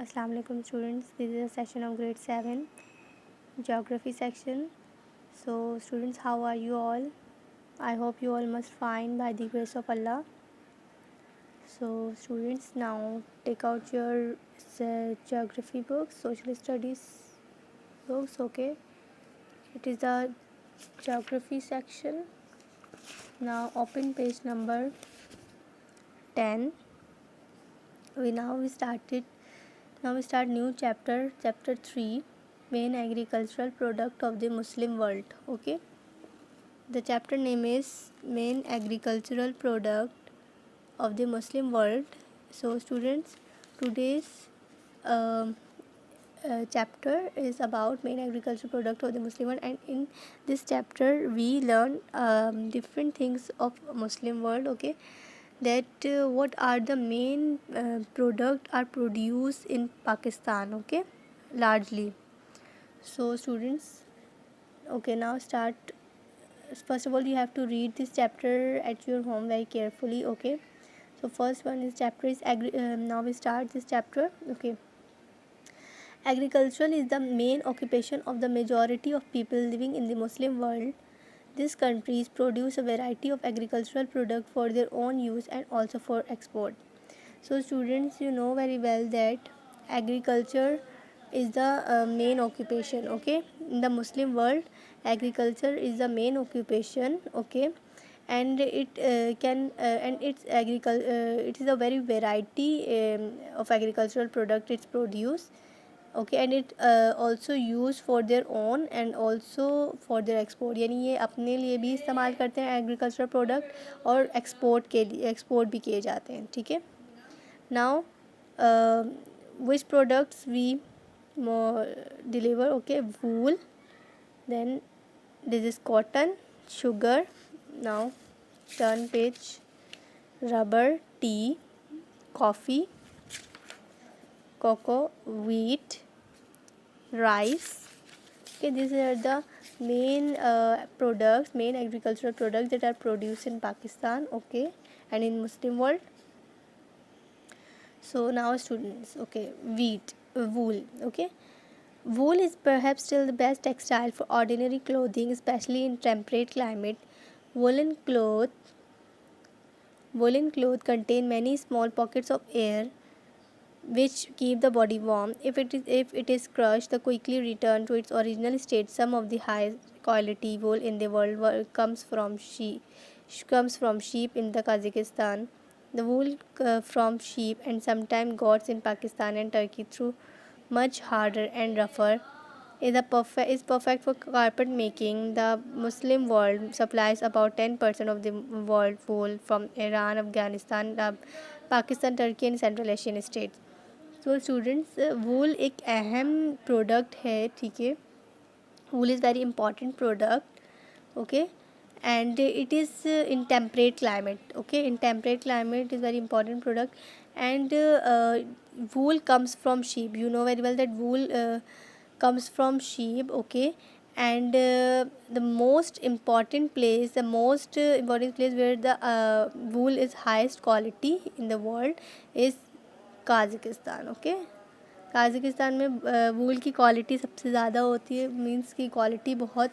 Assalamu alaikum students. This is a session of grade 7 geography section. So students, how are you all? I hope you all must fine by the grace of Allah. So students, now take out your geography books, social studies books. Okay, it is the geography section. Now open page number 10. We start new chapter 3, main agricultural product of the Muslim world. Okay, the chapter name is main agricultural product of the Muslim world. So students, today's um chapter is about main agricultural product of the Muslim world, and in this chapter we learn different things of Muslim world. Okay, that what are the main product are produced in Pakistan. Okay, largely. So students, okay, now start. First of all, you have to read this chapter at your home very carefully. Okay, so first one is chapter is now we start this chapter. Okay, agriculture is the main occupation of the majority of people living in the Muslim world. These countries produce a variety of agricultural products for their own use and also for export. So students, you know very well that agriculture is the main occupation. Okay, in the Muslim world, agriculture is the main occupation. Okay, and it is a very variety of agricultural product it's produced. Okay, and it also used for their own and also for their export. यानी ये अपने लिए भी इस्तेमाल करते हैं agriculture product और export भी किए जाते हैं. ठीक है. Now which products we deliver? Okay, wool, then this is cotton, sugar. Now turn page. Rubber, tea, coffee, cocoa, wheat, rice. Okay, these are the main main agricultural products that are produced in Pakistan. Okay, and in Muslim world. So now students, okay, wool. Okay, wool is perhaps still the best textile for ordinary clothing, especially in temperate climate. Woolen cloth contain many small pockets of air which keep the body warm. If it is crushed, the quickly return to its original state. Some of the highest quality wool in the world comes from sheep in the Kazakhstan. The wool from sheep and sometimes goats in Pakistan and Turkey, through much harder and rougher, is perfect for carpet making. The Muslim world supplies about 10% of the world wool from Iran, Afghanistan, Pakistan, Turkey and Central Asian states. So students, wool एक अहम product है. ठीक है, wool is very important product. Okay, and it is in temperate climate. Okay, in temperate climate is very important product, and wool comes from sheep. You know very well that wool comes from sheep. Okay, and the most important place where the wool is highest quality in the world is Kazakhstan. Okay, Kazakhstan में wool की quality सबसे ज़्यादा होती है. Means की quality बहुत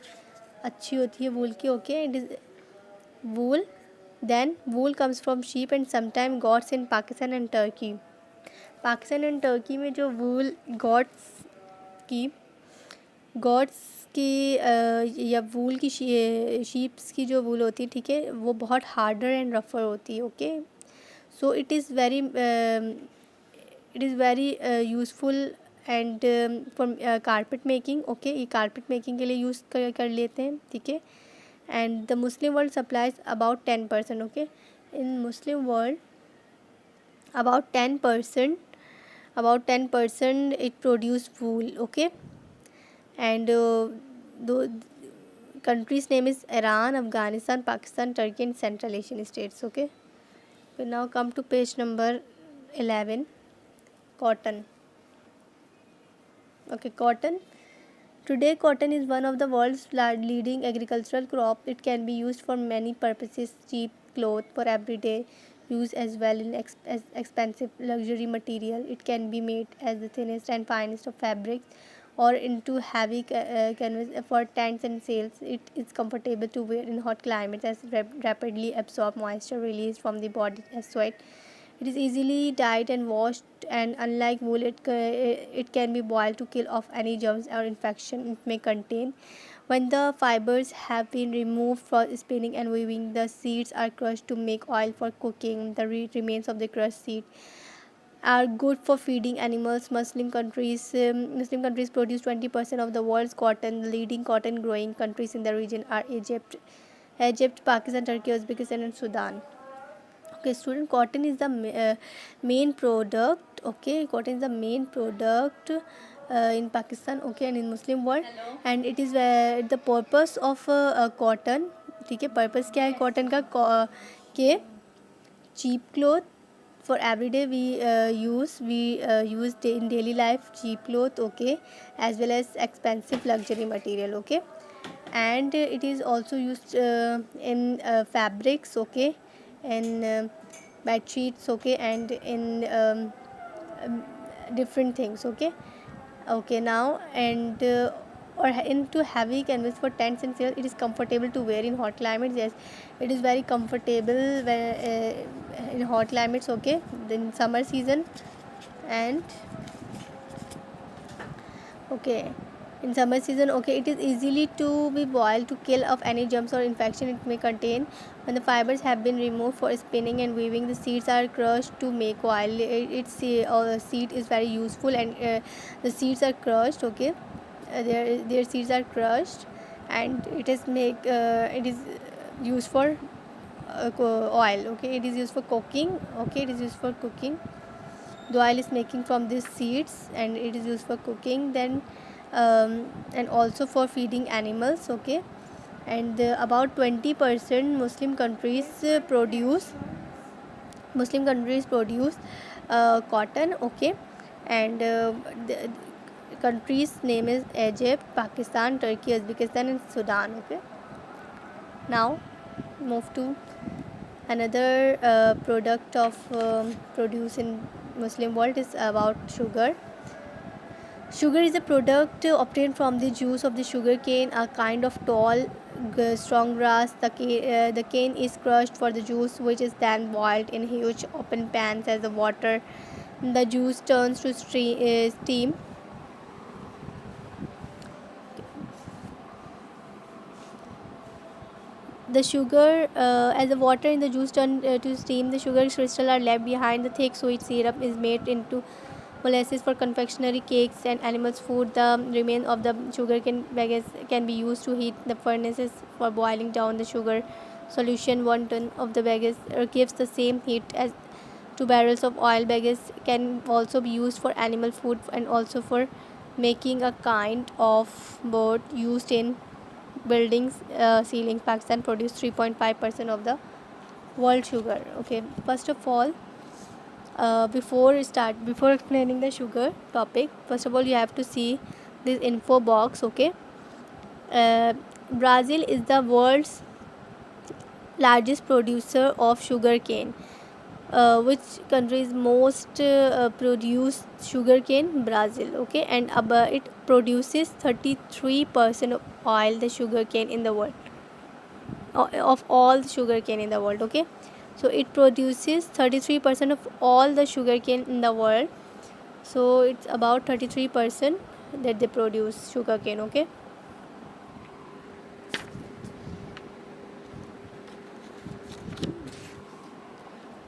अच्छी होती है वूल की. Okay, it is wool. Then wool comes from sheep and sometime goats in Pakistan and Turkey. Pakistan and Turkey में जो वूल गॉट्स की या वूल की शीप्स की जो वूल होती है, ठीक है, वो बहुत हार्डर एंड रफर होती है. Okay, so it is very useful and for carpet making. Okay, ये कारपेट मेकिंग के लिए यूज़ कर लेते हैं. ठीक है, and the Muslim world supplies about 10%. Okay, in Muslim world about 10% it produce wool. Okay, and the country's name is Iran, Afghanistan, Pakistan, Turkey and Central Asian states. Okay, we now come to page number 11. Cotton. Okay, cotton. Today cotton is one of the world's leading agricultural crop. It can be used for many purposes: cheap cloth for everyday used as well in as expensive luxury material. It can be made as the thinnest and finest of fabrics or into heavy canvas for tents and sails. It is comfortable to wear in hot climates as rapidly absorb moisture released from the body as sweat. It is easily dyed and washed, and unlike wool, it can be boiled to kill off any germs or infection it may contain. When the fibers have been removed for spinning and weaving, the seeds are crushed to make oil for cooking. The remains of the crushed seed are good for feeding animals. Muslim countries produce 20% of the world's cotton. The leading cotton growing countries in the region are Egypt, Pakistan, Turkey, Uzbekistan, and Sudan. Okay, student, cotton is the main product. Okay, cotton is the main product in Pakistan, okay, and in Muslim world. Hello. And it is the purpose of cotton. ठीक है, purpose क्या है cotton का के cheap cloth for everyday we use in daily life, cheap cloth, okay, as well as expensive luxury material, okay, and it is also used in fabrics, okay, in bed sheets, okay, and in different things, okay now, and or into heavy canvas for tents and sails. It is comfortable to wear in hot climates. Yes, it is very comfortable in hot climates, okay, in summer season. And okay, in summer season, okay, it is easily to be boiled to kill off any germs or infection it may contain. When the fibers have been removed for spinning and weaving, the seeds are crushed to make oil. Its seed is very useful, and the seeds are crushed, okay, their seeds are crushed, and it is used for oil, okay, it is used for cooking, okay, it is used for cooking. The oil is making from these seeds, and it is used for cooking, then and also for feeding animals, okay, and about 20% Muslim countries produce cotton, okay, and the countries name is Egypt, Pakistan, Turkey, Uzbekistan, and Sudan, okay. Now move to another product of produce in Muslim world is about sugar. Sugar is a product obtained from the juice of the sugar cane, a kind of tall, strong grass. The cane is crushed for the juice, which is then boiled in huge open pans as the water. The juice turns to steam. The sugar, as the water in the juice turn to steam, the sugar crystals are left behind. The thick sweet syrup is made into molasses for confectionery, cakes, and animals' food. The remains of the sugar can be used to heat the furnaces for boiling down the sugar solution. 1 ton of the bagasse gives the same heat as 2 barrels of oil. Bagasse can also be used for animal food and also for making a kind of board used in buildings, ceilings. Pakistan produce 3.5% of the world sugar, okay. First of all, before explaining the sugar topic, first of all you have to see this info box, okay. Brazil is the world's largest producer of sugar cane. Which country is most produce sugar cane? Brazil, okay, and it produces 33% of oil, the sugar cane in the world, of all the sugar cane in the world, okay. So it produces 33% of all the sugar cane in the world. So it's about 33% that they produce sugar cane, okay.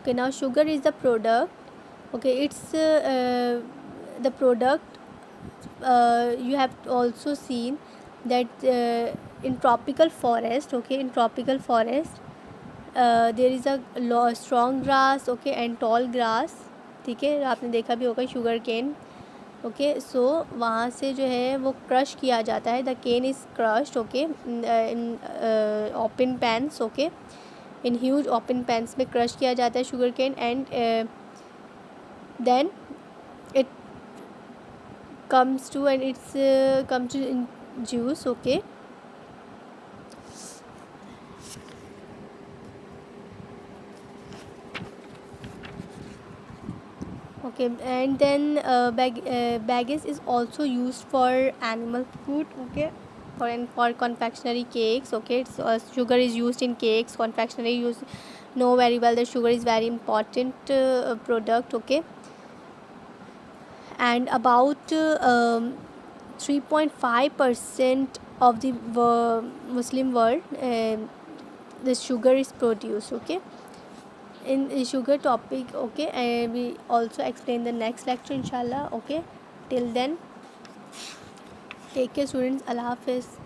Okay, now sugar is the product, okay, it's the product. You have also seen that in tropical forest, okay, in tropical forest there is a strong grass, okay, and tall grass, ठीक है, आपने देखा भी होगा sugar cane, okay. सो वहाँ से जो है वो क्रश किया जाता है. The cane is crushed, okay, in open pans, okay, in huge open pans में क्रश किया जाता है sugar cane, and then it comes to and it's comes to in juice, okay. Okay, and then baggage is also used for animal food. Okay, for confectionery cakes. Okay, so sugar is used in cakes. Confectionery use know very well that sugar is very important product. Okay, and about 3.5% of the Muslim world, the sugar is produced. Okay, in the sugar topic. Okay, and we also explain the next lecture, inshallah. Okay, till then, take care, students. Allah Hafiz.